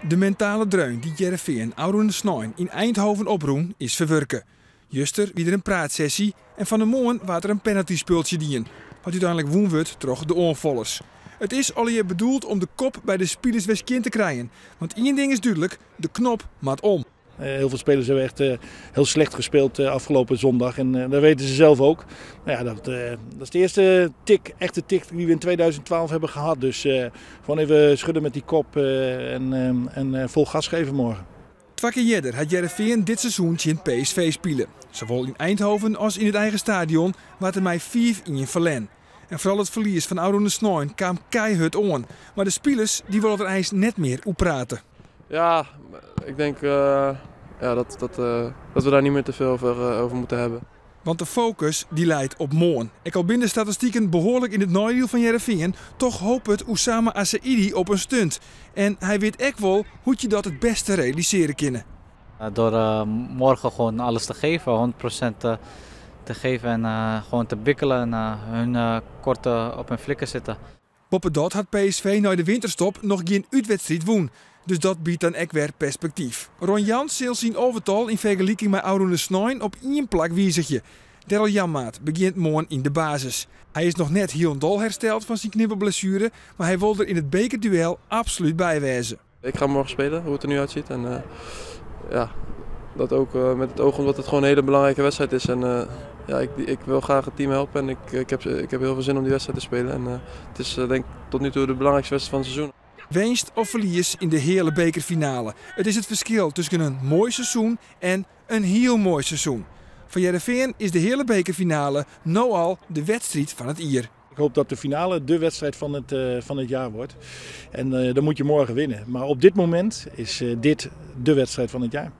De mentale dreun die Heerenveen Oude Snein in Eindhoven oproen is verwerken. Juster wie er een praatsessie en van de morgen waard er een penaltyspultje dien. Wat uiteindelijk woen wordt troch de onvallers. Het is alweer bedoeld om de kop bij de spelers weer kind te krijgen. Want één ding is duidelijk, de knop maat om. Heel veel spelers hebben echt heel slecht gespeeld afgelopen zondag en dat weten ze zelf ook. Nou ja, dat is de eerste echte tik die we in 2012 hebben gehad. Dus gewoon even schudden met die kop en vol gas geven morgen. 2 keer eerder had Heerenveen dit seizoen in PSV spelen. Zowel in Eindhoven als in het eigen stadion waar er mij 5 in verlen. En vooral het verlies van Oude Snein kwam keihard aan. Maar de spelers die willen er ijs net meer op praten. Ja, ik denk dat we daar niet meer te veel over moeten hebben. Want de focus die leidt op morgen. Ik al binnen statistieken behoorlijk in het nadeel van Heerenveen, toch hoopt het Oussama Assaidi op een stunt. En hij weet echt wel hoe je dat het beste realiseren kunnen. Door morgen gewoon alles te geven, 100% te geven en gewoon te bikkelen en hun kort op hun flikken zitten. Boppendot had PSV na de winterstop nog geen uitwedstrijd woen. Dus dat biedt dan ook weer perspectief. Ron Jans zal zijn overtal in vergelijking met Oude Snein op één plak wijzigje. Daryl Janmaat begint morgen in de basis. Hij is nog net heel dol hersteld van zijn knibbelblessure, maar hij wil er in het bekerduel absoluut bij wezen. Ik ga morgen spelen, hoe het er nu uitziet. En dat ook met het oog omdat het gewoon een hele belangrijke wedstrijd is. En ik wil graag het team helpen en ik heb heel veel zin om die wedstrijd te spelen. En het is denk ik tot nu toe de belangrijkste wedstrijd van het seizoen. Winst of verlies in de hele bekerfinale. Het is het verschil tussen een mooi seizoen en een heel mooi seizoen. Voor Heerenveen is de hele bekerfinale nou al de wedstrijd van het jaar. Ik hoop dat de finale de wedstrijd van het jaar wordt. En dan moet je morgen winnen. Maar op dit moment is dit de wedstrijd van het jaar.